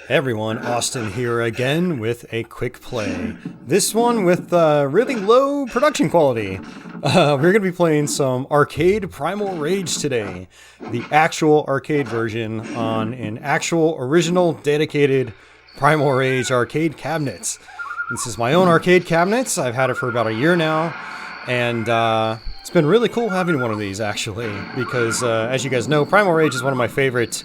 Hey everyone, Austin here again with a quick play. This one with really low production quality. We're going to be playing some arcade Primal Rage today. The actual arcade version on an actual original dedicated Primal Rage arcade cabinets. This is my own arcade cabinets. I've had it for about a year now. And it's been really cool having one of these actually. Because as you guys know, Primal Rage is one of my favorite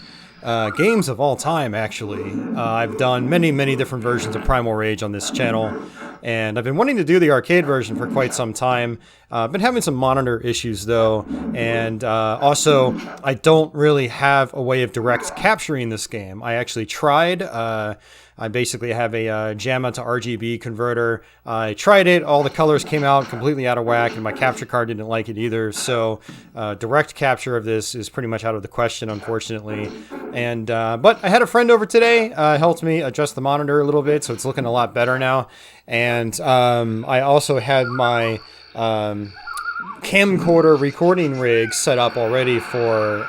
games of all time, actually. I've done many different versions of Primal Rage on this channel, and I've been wanting to do the arcade version for quite some time. I've been having some monitor issues though, and also I don't really have a way of direct capturing this game. I actually tried. I basically have a JAMMA to RGB converter. I tried it, all the colors came out completely out of whack, and my capture card didn't like it either, so direct capture of this is pretty much out of the question, unfortunately. And but I had a friend over today, helped me adjust the monitor a little bit, so it's looking a lot better now. And I also had my camcorder recording rig set up already for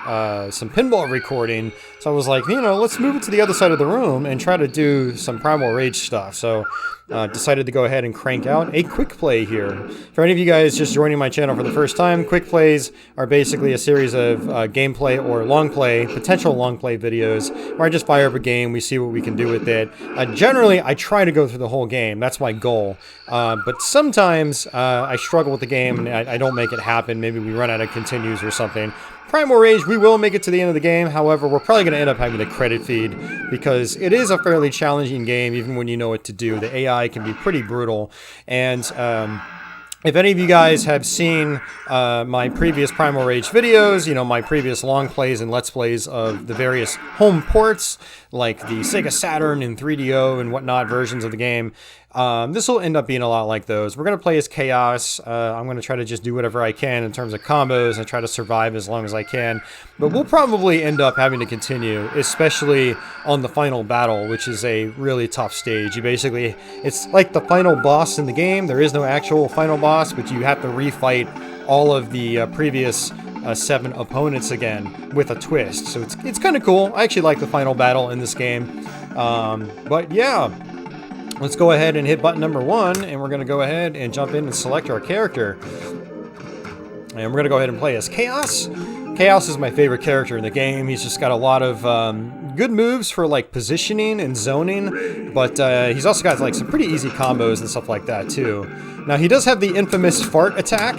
some pinball recording. So I was like, you know, let's move it to the other side of the room and try to do some Primal Rage stuff. So decided to go ahead and crank out a quick play here. For any of you guys just joining my channel for the first time, quick plays are basically a series of gameplay or long play, potential long play videos where I just fire up a game, we see what we can do with it. Generally, I try to go through the whole game. That's my goal. But sometimes I struggle with the game and I don't make it happen. Maybe we run out of continues or something. Primal Rage, we will make it to the end of the game. However, we're probably going to end up having the credit feed because it is a fairly challenging game even when you know what to do. The AI can be pretty brutal. And if any of you guys have seen my previous Primal Rage videos, you know, my previous long plays and let's plays of the various home ports, like the Sega Saturn and 3DO and whatnot versions of the game, this will end up being a lot like those. We're going to play as Chaos. I'm going to try to just do whatever I can in terms of combos and try to survive as long as I can. But we'll probably end up having to continue, especially on the final battle, which is a really tough stage. You basically, it's like the final boss in the game. There is no actual final boss, but you have to refight all of the previous 7 opponents again with a twist. So it's kind of cool. I actually like the final battle in this game. But yeah. Let's go ahead and hit button number 1, and we're going to go ahead and jump in and select our character. And we're going to go ahead and play as Chaos. Chaos is my favorite character in the game. He's just got a lot of good moves for like positioning and zoning, but he's also got like some pretty easy combos and stuff like that too. Now he does have the infamous fart attack.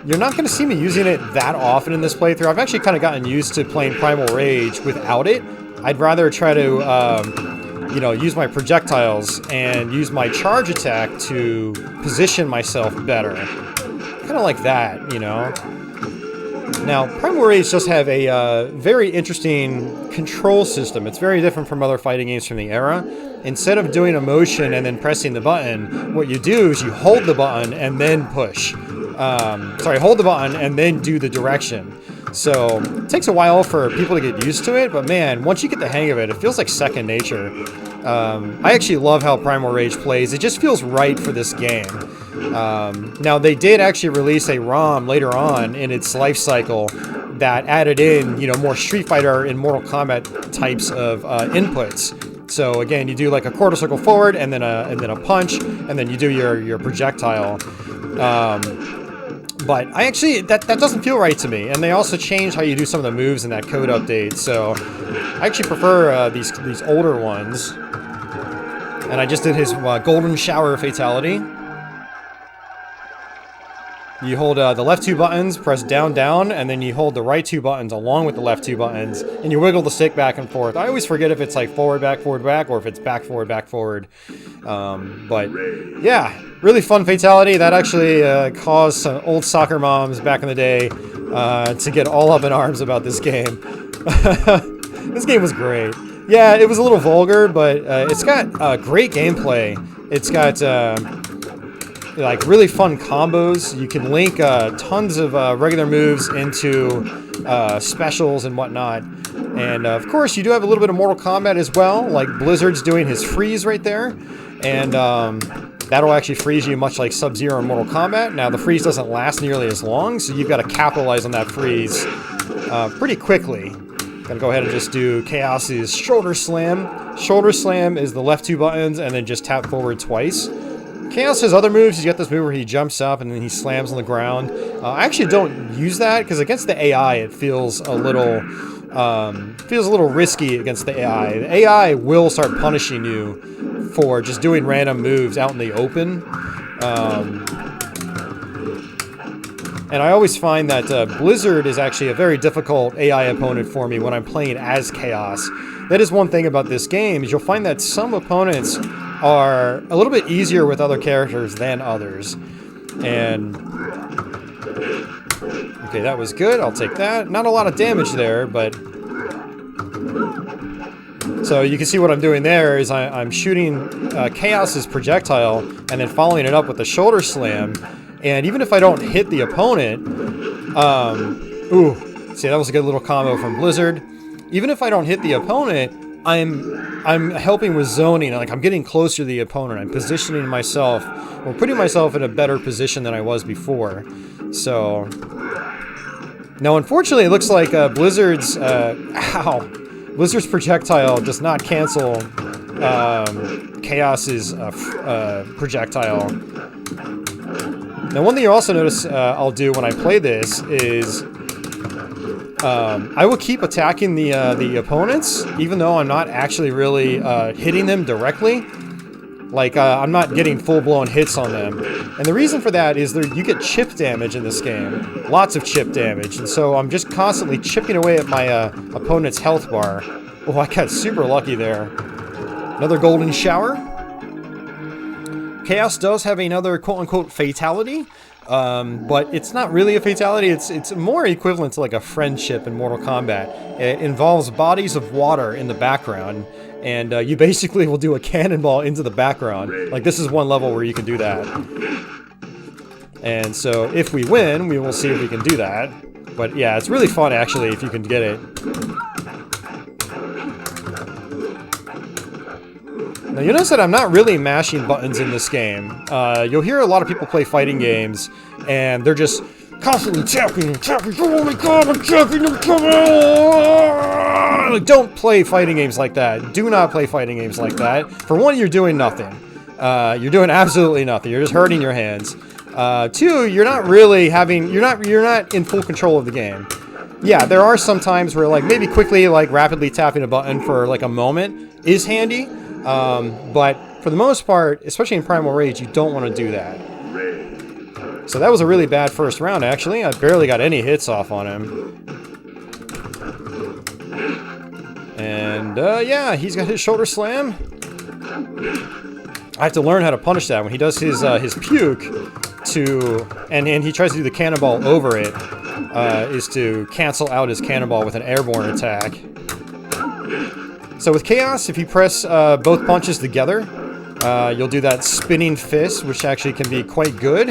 You're not going to see me using it that often in this playthrough. I've actually kind of gotten used to playing Primal Rage without it. I'd rather try to you know, use my projectiles and use my charge attack to position myself better. Kind of like that, you know. Now, Primal Rage does have a very interesting control system. It's very different from other fighting games from the era. Instead of doing a motion and then pressing the button, what you do is you hold the button and then push. Hold the button and then do the direction. So it takes a while for people to get used to it, but man, once you get the hang of it, it feels like second nature. I actually love how Primal Rage plays. It just feels right for this game. Now, they did actually release a ROM later on in its life cycle that added in, you know, more Street Fighter and Mortal Kombat types of inputs. So again, you do like a quarter circle forward, and then a punch, and then you do your projectile. But I actually, that doesn't feel right to me. And they also changed how you do some of the moves in that code update. So I actually prefer these older ones. And I just did his golden shower fatality. You hold the left 2 buttons, press down, down, and then you hold the right 2 buttons along with the left 2 buttons, and you wiggle the stick back and forth. I always forget if it's like forward, back, or if it's back, forward. But yeah, really fun fatality. That actually caused some old soccer moms back in the day to get all up in arms about this game. This game was great. Yeah, it was a little vulgar, but it's got great gameplay. It's got like really fun combos. You can link tons of regular moves into specials and whatnot. And of course, you do have a little bit of Mortal Kombat as well, like Blizzard's doing his freeze right there. And that'll actually freeze you much like Sub-Zero in Mortal Kombat. Now, the freeze doesn't last nearly as long, so you've got to capitalize on that freeze pretty quickly. Gonna go ahead and just do Chaos's shoulder slam. Shoulder slam is the left 2 buttons and then just tap forward twice. Chaos has other moves. He's got this move where he jumps up and then he slams on the ground. I actually don't use that because against the AI it feels a little risky against the AI. The AI will start punishing you for just doing random moves out in the open. And I always find that Blizzard is actually a very difficult AI opponent for me when I'm playing as Chaos. That is one thing about this game, is you'll find that some opponents are a little bit easier with other characters than others. And okay, that was good. I'll take that. Not a lot of damage there, but so you can see what I'm doing there is I'm shooting Chaos's projectile and then following it up with the shoulder slam. And even if I don't hit the opponent, ooh, see, that was a good little combo from Blizzard. Even if I don't hit the opponent, I'm helping with zoning. Like, I'm getting closer to the opponent. I'm positioning myself, or putting myself in a better position than I was before. So now, unfortunately, it looks like Blizzard's Blizzard's projectile does not cancel Chaos's projectile. Now, one thing you also notice I'll do when I play this is I will keep attacking the opponents, even though I'm not actually really hitting them directly. Like, I'm not getting full-blown hits on them. And the reason for that is you get chip damage in this game. Lots of chip damage. And so I'm just constantly chipping away at my opponent's health bar. Oh, I got super lucky there. Another golden shower. Chaos does have another quote-unquote fatality, but it's not really a fatality. It's more equivalent to like a friendship in Mortal Kombat. It involves bodies of water in the background, and you basically will do a cannonball into the background. Like, this is one level where you can do that. And so if we win, we will see if we can do that. But yeah, it's really fun actually if you can get it. Now, you notice that I'm not really mashing buttons in this game. You'll hear a lot of people play fighting games, and they're just constantly tapping and tapping. Oh my god, I'm tapping, I'm tapping! Like, don't play fighting games like that. Do not play fighting games like that. For one, you're doing nothing. You're doing absolutely nothing. You're just hurting your hands. Two, you're not really having... You're not in full control of the game. Yeah, there are some times where, like, maybe quickly, like, rapidly tapping a button for, like, a moment is handy. But for the most part, especially in Primal Rage, you don't want to do that. So that was a really bad first round, actually. I barely got any hits off on him. And, yeah, he's got his shoulder slam. I have to learn how to punish that. When he does his puke and he tries to do the cannonball over it, is to cancel out his cannonball with an airborne attack. So with Chaos, if you press both punches together, you'll do that spinning fist, which actually can be quite good.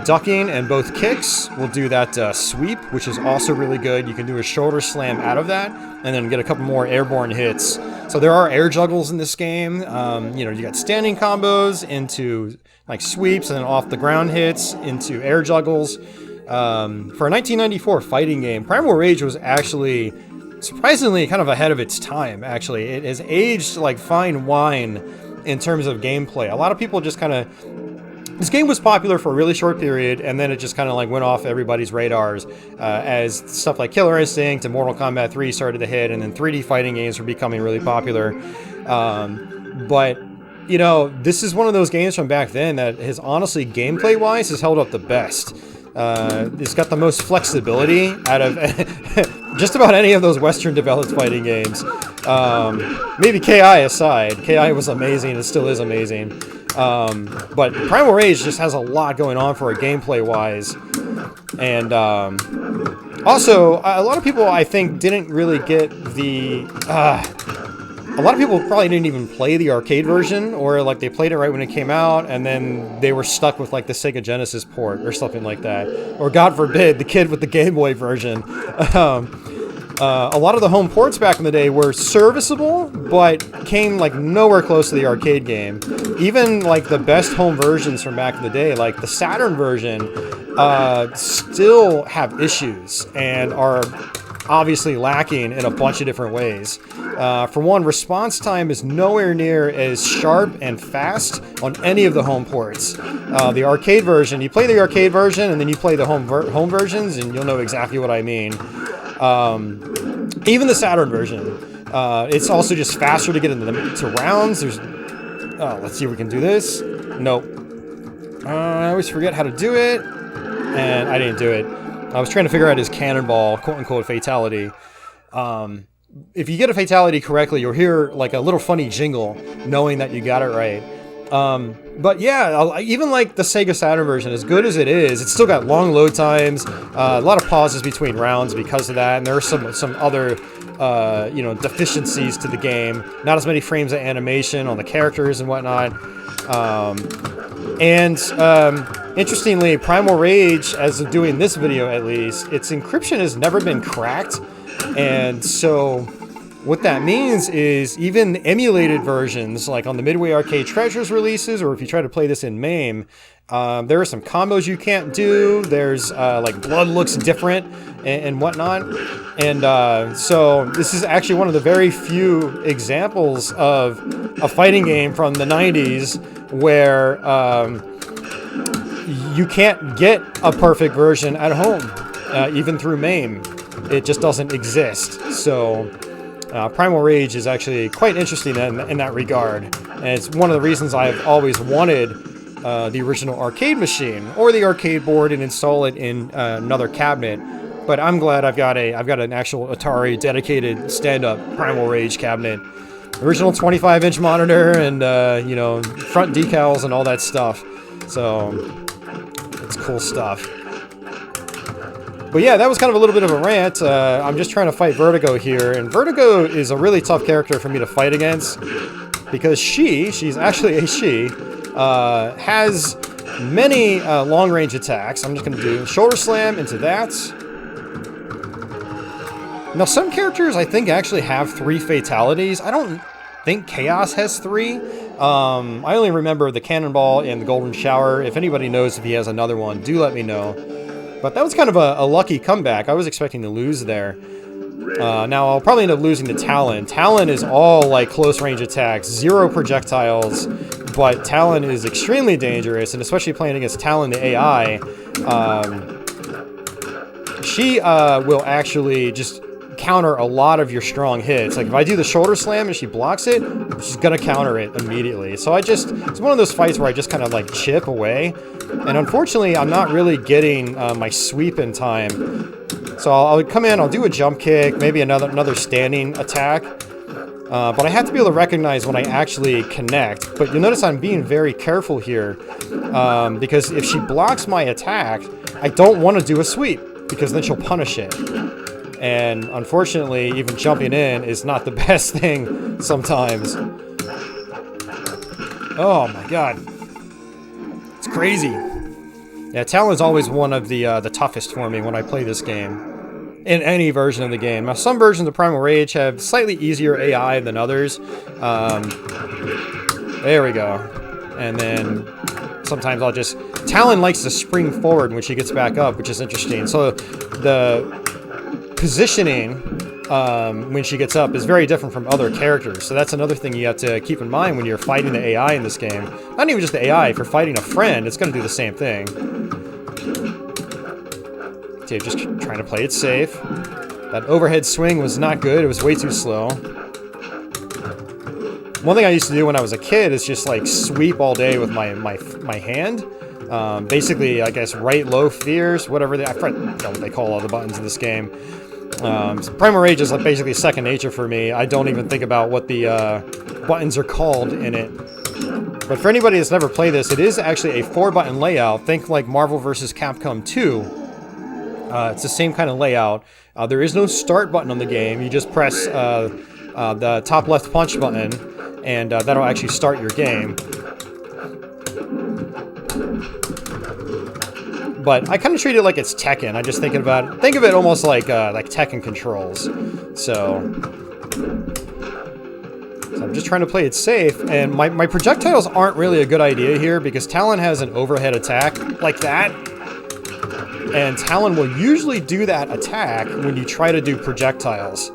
Ducking and both kicks will do that sweep, which is also really good. You can do a shoulder slam out of that, and then get a couple more airborne hits. So there are air juggles in this game. You know, you got standing combos into like sweeps, and then off the ground hits into air juggles. For a 1994 fighting game, Primal Rage was actually surprisingly kind of ahead of its time, actually. It has aged like fine wine in terms of gameplay. A lot of people just kind of... This game was popular for a really short period, and then it just kind of like went off everybody's radars as stuff like Killer Instinct and Mortal Kombat 3 started to hit, and then 3D fighting games were becoming really popular. But, you know, this is one of those games from back then that has honestly, gameplay-wise, has held up the best. It's got the most flexibility out of just about any of those Western developed fighting games. Maybe KI aside. KI was amazing, it still is amazing. But Primal Rage just has a lot going on for it gameplay-wise. And also, a lot of people, I think, didn't really get the... a lot of people probably didn't even play the arcade version, or like they played it right when it came out, and then they were stuck with like the Sega Genesis port or something like that. Or God forbid, the kid with the Game Boy version. A lot of the home ports back in the day were serviceable, but came like nowhere close to the arcade game. Even like the best home versions from back in the day, like the Saturn version, still have issues and are obviously lacking in a bunch of different ways. For one, response time is nowhere near as sharp and fast on any of the home ports. The arcade version, you play the arcade version and then you play the home versions, and you'll know exactly what I mean. Even the Saturn version, it's also just faster to get into rounds. Let's see if we can do this. Nope. I always forget how to do it, and I didn't do it. I was trying to figure out his cannonball, quote-unquote, fatality. If you get a fatality correctly, you'll hear like a little funny jingle, knowing that you got it right. But yeah, even like the Sega Saturn version, as good as it is, it's still got long load times, a lot of pauses between rounds because of that, and there are some other deficiencies to the game. Not as many frames of animation on the characters and whatnot. Interestingly, Primal Rage, as of doing this video at least, its encryption has never been cracked, and so what that means is even emulated versions, like on the Midway Arcade Treasures releases, or if you try to play this in MAME, there are some combos you can't do. There's like blood looks different and whatnot, and so this is actually one of the very few examples of a fighting game from the 90s where you can't get a perfect version at home, even through MAME. It just doesn't exist. So Primal Rage is actually quite interesting in that regard, and it's one of the reasons I've always wanted the original arcade machine or the arcade board and install it in another cabinet. But I'm glad I've got an actual Atari dedicated stand-up Primal Rage cabinet, original 25-inch monitor, and front decals and all that stuff. So it's cool stuff. But yeah, that was kind of a little bit of a rant. I'm just trying to fight Vertigo here, and Vertigo is a really tough character for me to fight against because she's actually a she, has many long-range attacks. I'm just going to do shoulder slam into that. Now, some characters I think actually have 3 fatalities. I don't think Chaos has 3. I only remember the Cannonball and the Golden Shower. If anybody knows if he has another one, do let me know. But that was kind of a lucky comeback. I was expecting to lose there. Now, I'll probably end up losing to Talon. Talon is all like close range attacks, 0 projectiles, but Talon is extremely dangerous, and especially playing against Talon, the AI, she will actually just counter a lot of your strong hits. Like if I do the shoulder slam and she blocks it, she's gonna counter it immediately. So it's one of those fights where I just kind of like chip away, and unfortunately I'm not really getting my sweep in time. So I'll come in, I'll do a jump kick, maybe another standing attack, but I have to be able to recognize when I actually connect. But you'll notice I'm being very careful here, because if she blocks my attack, I don't want to do a sweep, because then she'll punish it. And unfortunately, even jumping in is not the best thing sometimes. Oh my god. It's crazy. Yeah, Talon's always one of the toughest for me when I play this game. In any version of the game. Now, some versions of Primal Rage have slightly easier AI than others. There we go. And then sometimes I'll just... Talon likes to spring forward when she gets back up, which is interesting. So the positioning when she gets up is very different from other characters. So that's another thing you have to keep in mind when you're fighting the AI in this game. Not even just the AI, if you're fighting a friend, it's going to do the same thing. Okay, just trying to play it safe. That overhead swing was not good. It was way too slow. One thing I used to do when I was a kid is just like sweep all day with my hand. Basically, I guess right, low, fierce, whatever I forget what they call all the buttons in this game. Primal Rage is like basically second nature for me. I don't even think about what the buttons are called in it. But for anybody that's never played this, it is actually a 4-button layout. Think like Marvel vs. Capcom 2. It's the same kind of layout. There is no start button on the game. You just press the top left punch button, and that'll actually start your game. But I kind of treat it like it's Tekken. I just think of it almost like Tekken controls. So I'm just trying to play it safe, and my projectiles aren't really a good idea here because Talon has an overhead attack like that. And Talon will usually do that attack when you try to do projectiles.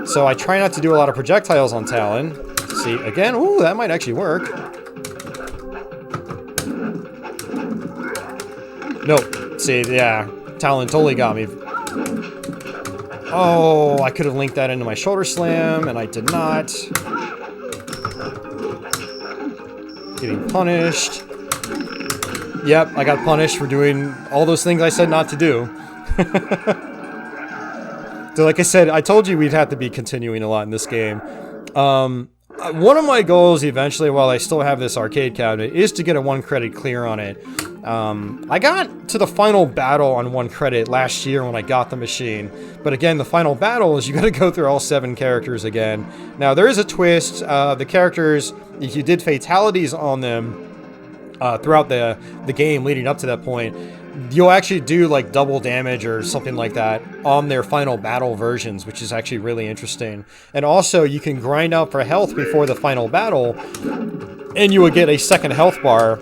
So I try not to do a lot of projectiles on Talon. See, again, ooh, that might actually work. Nope. See, yeah, Talon totally got me. Oh, I could have linked that into my shoulder slam, and I did not. Getting punished. Yep, I got punished for doing all those things I said not to do. So like I said, I told you we'd have to be continuing a lot in this game. One of my goals eventually, while I still have this arcade cabinet, is to get a 1 credit clear on it. I got to the final battle on 1 credit last year when I got the machine. But again, the final battle is you gotta go through all 7 characters again. Now, there is a twist. The characters, if you did fatalities on them throughout the game leading up to that point, you'll actually do like double damage or something like that on their final battle versions, which is actually really interesting. And also, you can grind out for health before the final battle, and you will get a second health bar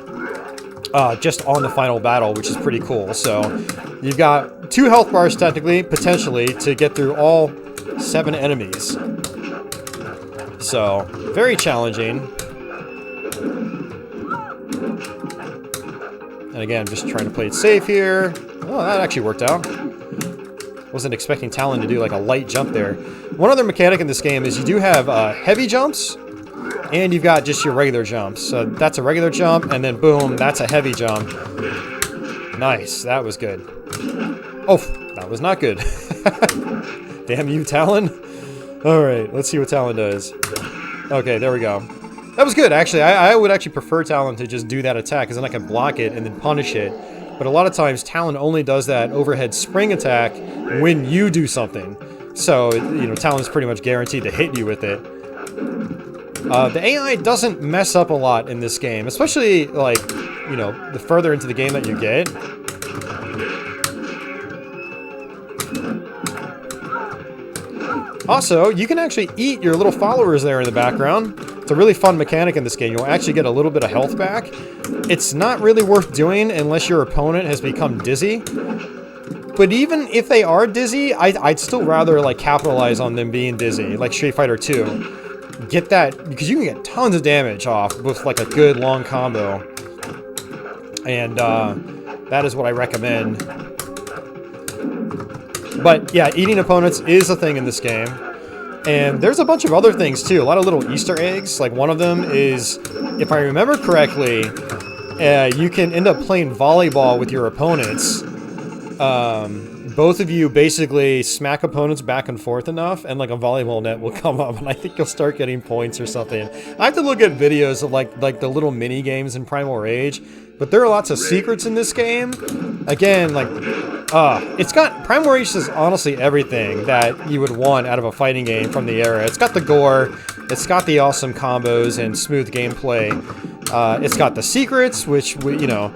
just on the final battle, which is pretty cool. So you've got 2 health bars technically, potentially, to get through all 7 enemies. So, very challenging. And again, just trying to play it safe here. Oh, that actually worked out. Wasn't expecting Talon to do like a light jump there. One other mechanic in this game is you do have heavy jumps, and you've got just your regular jumps. So that's a regular jump, and then boom, that's a heavy jump. Nice, that was good. Oh, that was not good. Damn you, Talon. Alright, let's see what Talon does. Okay, there we go. That was good, actually. I would actually prefer Talon to just do that attack, because then I can block it and then punish it. But a lot of times, Talon only does that overhead spring attack when you do something. So, you know, Talon's pretty much guaranteed to hit you with it. The AI doesn't mess up a lot in this game, especially, like, you know, the further into the game that you get. Also, you can actually eat your little followers there in the background. It's a really fun mechanic in this game. You'll actually get a little bit of health back. It's not really worth doing unless your opponent has become dizzy. But even if they are dizzy, I'd still rather like capitalize on them being dizzy, like Street Fighter 2. Get that, because you can get tons of damage off with like a good long combo. And that is what I recommend. But yeah, eating opponents is a thing in this game. And there's a bunch of other things too, a lot of little Easter eggs. Like one of them is, if I remember correctly, you can end up playing volleyball with your opponents. Both of you basically smack opponents back and forth enough, and like a volleyball net will come up, and I think you'll start getting points or something. I have to look at videos of like the little mini games in Primal Rage, but there are lots of secrets in this game. Again, like, it's got, Primal Rage is honestly everything that you would want out of a fighting game from the era. It's got the gore, it's got the awesome combos and smooth gameplay. It's got the secrets, which, you know,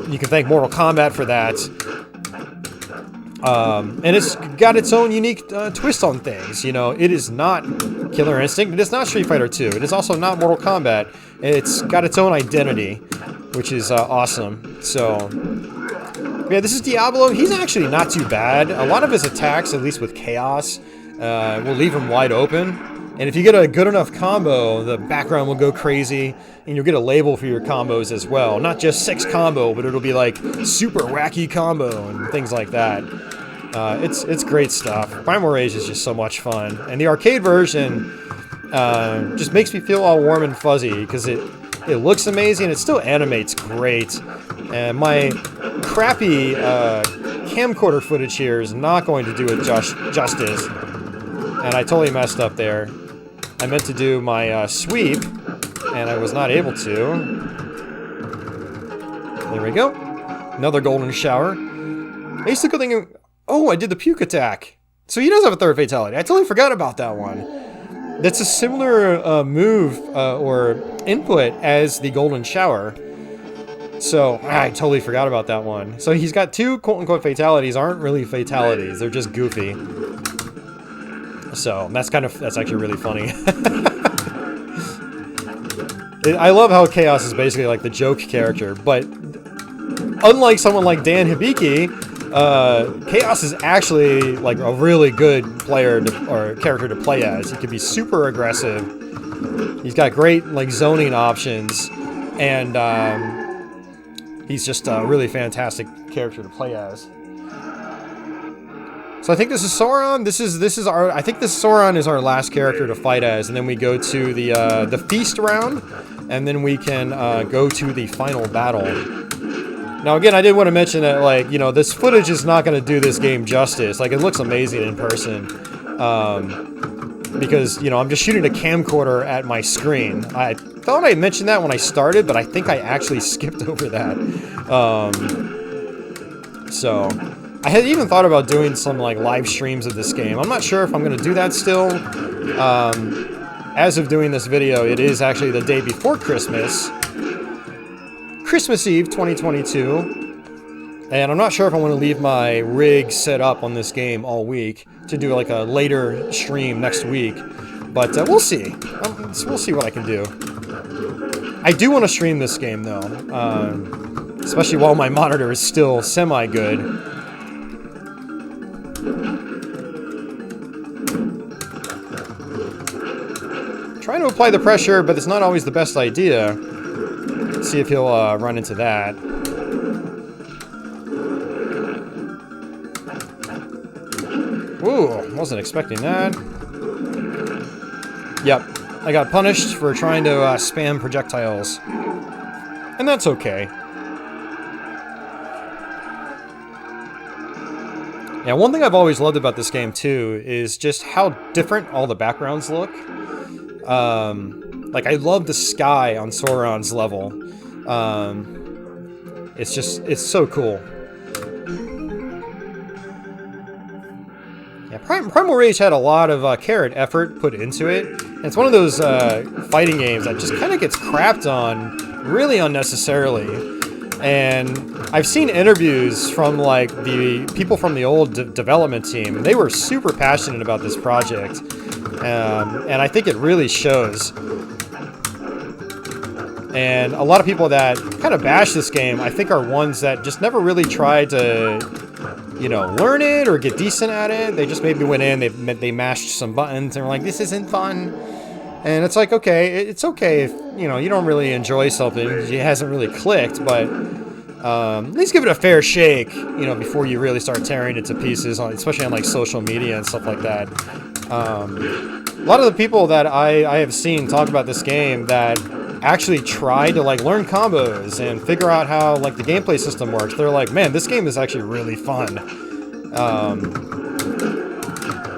you can thank Mortal Kombat for that. And it's got its own unique twist on things. You know, it is not Killer Instinct. It is not Street Fighter 2. It is also not Mortal Kombat. It's got its own identity, which is awesome. So, yeah, this is Diablo. He's actually not too bad. A lot of his attacks, at least with Chaos, will leave him wide open. And if you get a good enough combo, the background will go crazy, and you'll get a label for your combos as well. Not just 6 combo, but it'll be like super wacky combo and things like that. It's great stuff. Primal Rage is just so much fun. And the arcade version just makes me feel all warm and fuzzy, because it looks amazing, it still animates great. And my crappy camcorder footage here is not going to do it justice. And I totally messed up there. I meant to do my sweep, and I was not able to. There we go. Another golden shower. I used to go thinking, oh, I did the puke attack. So he does have a third fatality. I totally forgot about that one. That's a similar move or input as the golden shower. So I totally forgot about that one. So he's got 2 quote-unquote fatalities. Aren't really fatalities. They're just goofy. So that's actually really funny. I love how Chaos is basically like the joke character, but unlike someone like Dan Hibiki, Chaos is actually like a really good player or character to play as. He can be super aggressive. He's got great like zoning options, and he's just a really fantastic character to play as. So I think this is Sauron. This is our. I think this Sauron is our last character to fight as, and then we go to the feast round, and then we can go to the final battle. Now again, I did want to mention that, like, you know, this footage is not going to do this game justice. Like, it looks amazing in person, because, you know, I'm just shooting a camcorder at my screen. I thought I mentioned that when I started, but I think I actually skipped over that. So I had even thought about doing some like live streams of this game. I'm not sure if I'm going to do that still. As of doing this video, it is actually the day before Christmas. Christmas Eve 2022. And I'm not sure if I want to leave my rig set up on this game all week to do like a later stream next week. But we'll see. We'll see what I can do. I do want to stream this game though. Especially while my monitor is still semi-good. Trying to apply the pressure, but it's not always the best idea. Let's see if he'll run into that. Ooh, wasn't expecting that. Yep, I got punished for trying to spam projectiles. And that's okay. Yeah, one thing I've always loved about this game too is just how different all the backgrounds look. Like, I love the sky on Sauron's level. It's so cool. Yeah, Primal Rage had a lot of care and effort put into it. And it's one of those fighting games that just kind of gets crapped on really unnecessarily. And I've seen interviews from like the people from the old development team, and they were super passionate about this project. And I think it really shows. And a lot of people that kind of bash this game, I think, are ones that just never really tried to, you know, learn it or get decent at it. They just maybe went in, they mashed some buttons, and were like, this isn't fun. And it's like, okay, it's okay if, you know, you don't really enjoy something, it hasn't really clicked, but at least give it a fair shake, you know, before you really start tearing it to pieces, especially on like social media and stuff like that. A lot of the people that I have seen talk about this game that actually tried to like learn combos and figure out how like the gameplay system works, they're like, man, this game is actually really fun.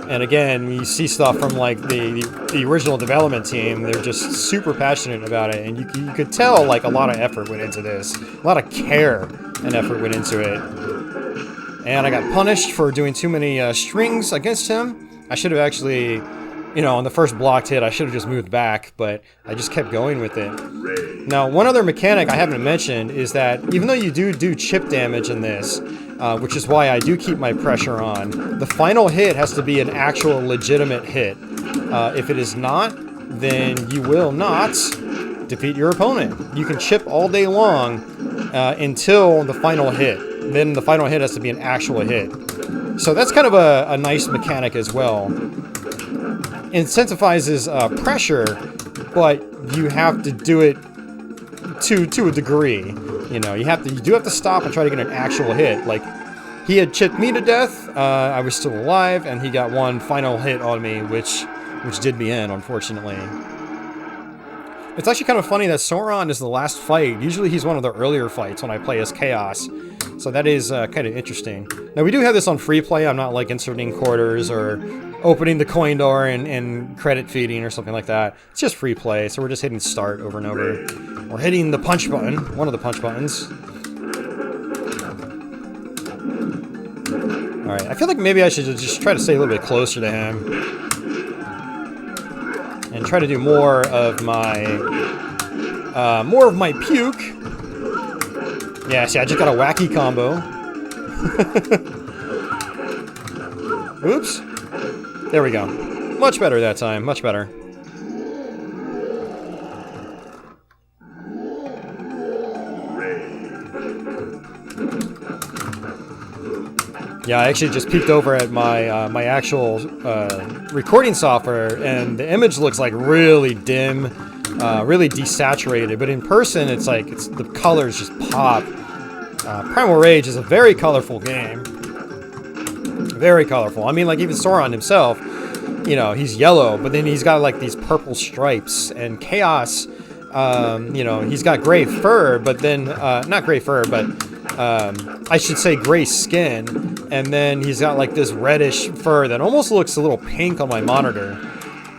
And again, you see stuff from like the original development team, they're just super passionate about it, and you could tell like a lot of effort went into this, a lot of care and effort went into it. And I got punished for doing too many strings against him. I should have actually, you know, on the first blocked hit, I should have just moved back, but I just kept going with it. Now, one other mechanic I haven't mentioned is that even though you do chip damage in this, which is why I do keep my pressure on, the final hit has to be an actual legitimate hit. If it is not, then you will not defeat your opponent. You can chip all day long until the final hit. Then the final hit has to be an actual hit. So that's kind of a nice mechanic as well. Incentivizes pressure, but you have to do it to a degree. You know, you do have to stop and try to get an actual hit. Like, he had chipped me to death, I was still alive, and he got one final hit on me, which did me in, unfortunately. It's actually kind of funny that Sauron is the last fight. Usually he's one of the earlier fights when I play as Chaos. So that is kind of interesting. Now, we do have this on free play. I'm not like inserting quarters or opening the coin door and credit feeding or something like that. It's just free play, so we're just hitting start over and over. We're hitting the punch button, one of the punch buttons. Alright, I feel like maybe I should just try to stay a little bit closer to him. And try to do more of my puke. Yeah, see, I just got a wacky combo. Oops. There we go. Much better that time, much better. Yeah, I actually just peeked over at my my actual recording software, and the image looks like really dim, really desaturated. But in person, it's like the colors just pop. Primal Rage is a very colorful game. Very colorful. I mean, like even Sauron himself, you know, he's yellow, but then he's got like these purple stripes. And Chaos, you know, he's got gray fur, but then not gray fur, but I should say gray skin, and then he's got like this reddish fur that almost looks a little pink on my monitor.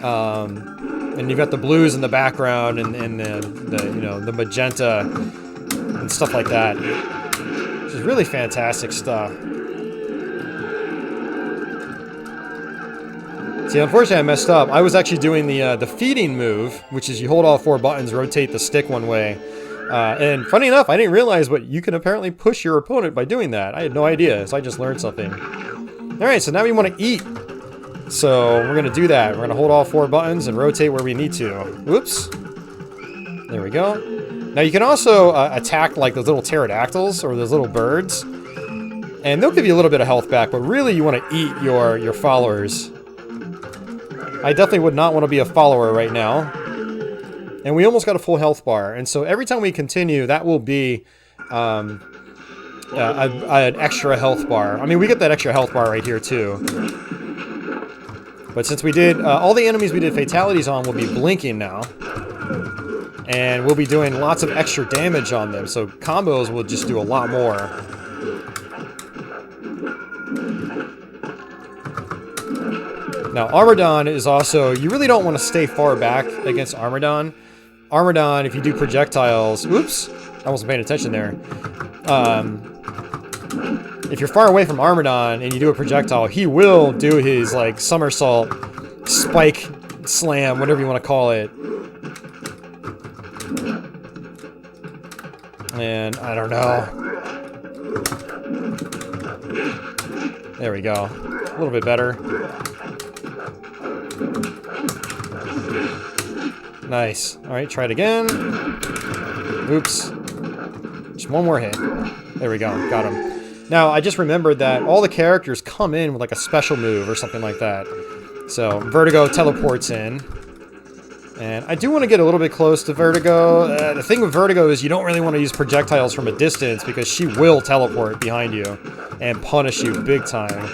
And you've got the blues in the background, and the you know, the magenta and stuff like that. Which is really fantastic stuff. See, unfortunately I messed up. I was actually doing the feeding move, which is you hold all 4 buttons, rotate the stick one way. And funny enough, I didn't realize, but you can apparently push your opponent by doing that. I had no idea, so I just learned something. Alright, so now we want to eat. So we're going to do that. We're going to hold all 4 buttons and rotate where we need to. Whoops. There we go. Now you can also attack like those little pterodactyls or those little birds. And they'll give you a little bit of health back, but really you want to eat your followers. I definitely would not want to be a follower right now. And we almost got a full health bar. And so every time we continue, that will be an extra health bar. I mean, we get that extra health bar right here, too. But since we did, all the enemies we did fatalities on will be blinking now. And we'll be doing lots of extra damage on them. So combos will just do a lot more. Now, Armadon is also... You really don't want to stay far back against Armadon. Armadon, if you do projectiles... Oops! I wasn't paying attention there. If you're far away from Armadon and you do a projectile, he will do his, like, somersault, spike, slam, whatever you want to call it. And, I don't know. There we go. A little bit better. Nice. Alright, try it again. Oops. Just one more hit. There we go. Got him. Now, I just remembered that all the characters come in with like a special move or something like that. So, Vertigo teleports in. And I do want to get a little bit close to Vertigo. The thing with Vertigo is you don't really want to use projectiles from a distance because she will teleport behind you and punish you big time.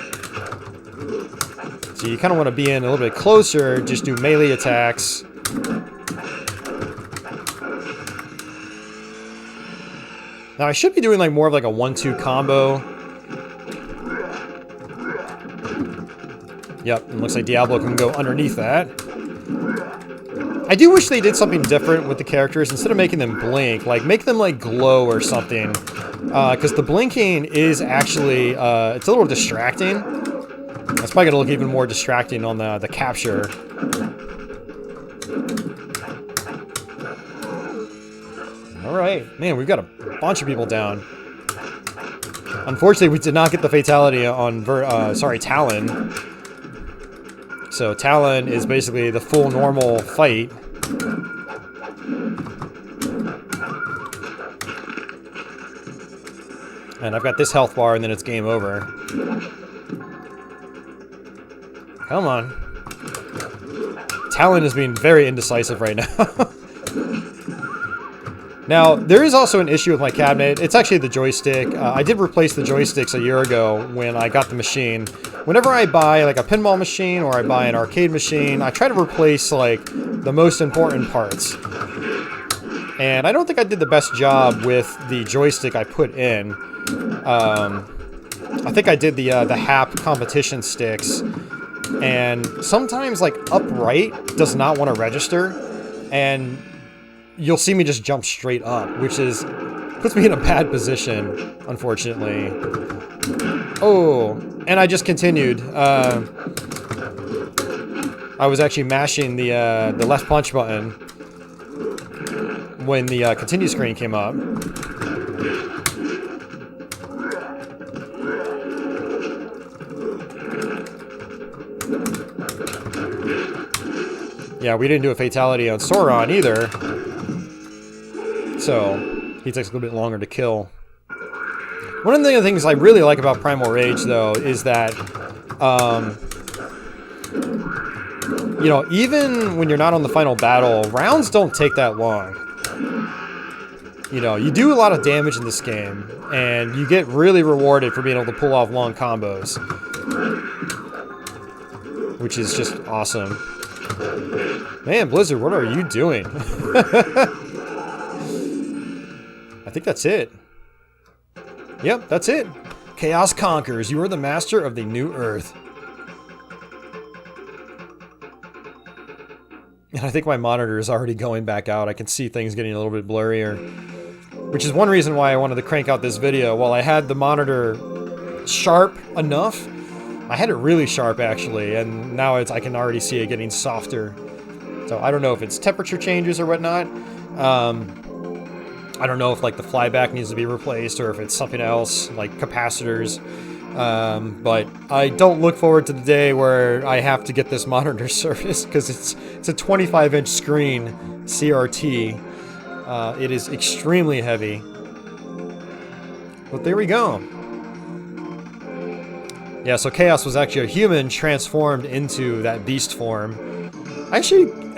So you kind of want to be in a little bit closer, just do melee attacks. Now I should be doing like more of like a 1-2 combo. Yep, it looks like Diablo can go underneath that. I do wish they did something different with the characters. Instead of making them blink, like make them like glow or something. Because the blinking is actually, it's a little distracting. It's probably going to look even more distracting on the capture. Alright, man, we've got a bunch of people down. Unfortunately, we did not get the fatality on Talon. So Talon is basically the full normal fight. And I've got this health bar and then it's game over. Come on. Talon is being very indecisive right now. Now, there is also an issue with my cabinet. It's actually the joystick. I did replace the joysticks a year ago when I got the machine. Whenever I buy like a pinball machine or I buy an arcade machine, I try to replace like the most important parts. And I don't think I did the best job with the joystick I put in. I think I did the HAP competition sticks. And sometimes like upright does not want to register. And you'll see me just jump straight up, which puts me in a bad position, unfortunately. Oh, and I just continued. I was actually mashing the left punch button when the continue screen came up. Yeah, we didn't do a fatality on Sauron either. So, he takes a little bit longer to kill. One of the things I really like about Primal Rage, though, is that, you know, even when you're not on the final battle, rounds don't take that long. You know, you do a lot of damage in this game, and you get really rewarded for being able to pull off long combos, which is just awesome. Man, Blizzard, what are you doing? I think that's it. Yep, that's it. Chaos conquers. You are the master of the new Earth. And I think my monitor is already going back out. I can see things getting a little bit blurrier. Which is one reason why I wanted to crank out this video. While I had the monitor sharp enough, I had it really sharp actually, and now I can already see it getting softer. So I don't know if it's temperature changes or whatnot. I don't know if like the flyback needs to be replaced or if it's something else, like capacitors. But I don't look forward to the day where I have to get this monitor serviced, because it's a 25-inch screen CRT. It is extremely heavy. But there we go. Yeah, so Chaos was actually a human transformed into that beast form. I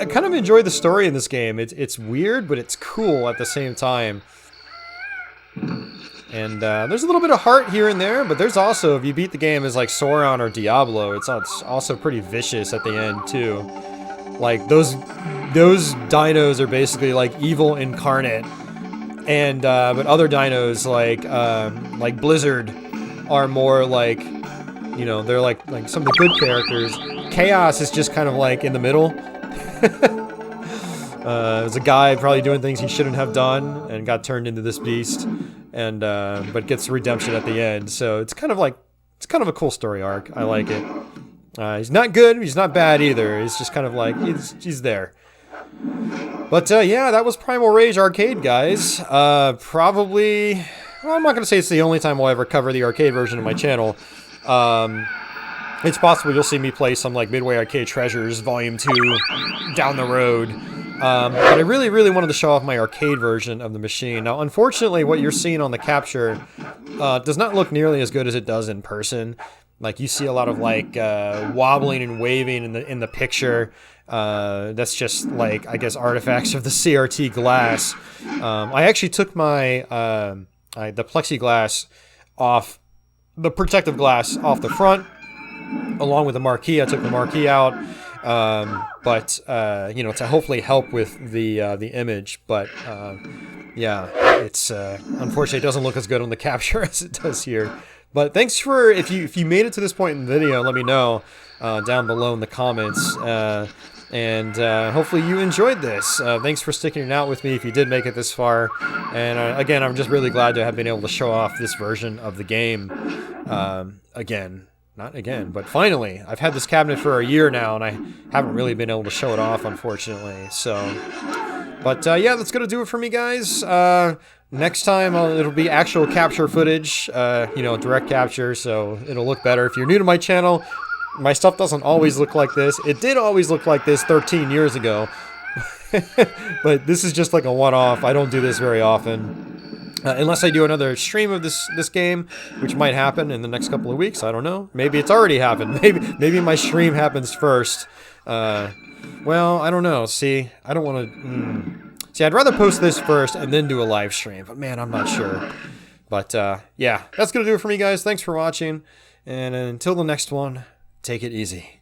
kind of enjoy the story in this game. It's weird, but it's cool at the same time. And there's a little bit of heart here and there, but there's also, if you beat the game as like Sauron or Diablo, it's also pretty vicious at the end too. Like those dinos are basically like evil incarnate, and but other dinos like Blizzard are more like, you know, they're like some of the good characters. Chaos is just kind of like in the middle. There's a guy probably doing things he shouldn't have done and got turned into this beast, and but gets redemption at the end. So it's kind of a cool story arc. I like it. He's not good, he's not bad either. He's just kind of like he's there. But yeah, that was Primal Rage Arcade, guys. Probably, well, I'm not gonna say it's the only time I'll ever cover the arcade version of my channel. It's possible you'll see me play some like Midway Arcade Treasures Volume 2 down the road. But I really, really wanted to show off my arcade version of the machine. Now, unfortunately, what you're seeing on the capture does not look nearly as good as it does in person. Like, you see a lot of like wobbling and waving in the picture. That's just like, I guess, artifacts of the CRT glass. I actually took my the plexiglass off, the protective glass off the front, along with the marquee. I took the marquee out, but you know, to hopefully help with the image. But yeah, it's unfortunately it doesn't look as good on the capture as it does here. But thanks for, if you made it to this point in the video, let me know down below in the comments. And hopefully you enjoyed this. Thanks for sticking it out with me if you did make it this far. And again, I'm just really glad to have been able to show off this version of the game. Not again, but finally. I've had this cabinet for a year now, and I haven't really been able to show it off, unfortunately. So, but yeah, that's gonna do it for me, guys. Next time it'll be actual capture footage, you know, direct capture, so it'll look better. If you're new to my channel, my stuff doesn't always look like this. It did always look like this 13 years ago. But this is just like a one-off. I don't do this very often. Unless I do another stream of this game, which might happen in the next couple of weeks. I don't know. Maybe it's already happened. Maybe my stream happens first. Well, I don't know. See, I don't want to... See, I'd rather post this first and then do a live stream. But man, I'm not sure. But yeah, that's going to do it for me, guys. Thanks for watching. And until the next one, take it easy.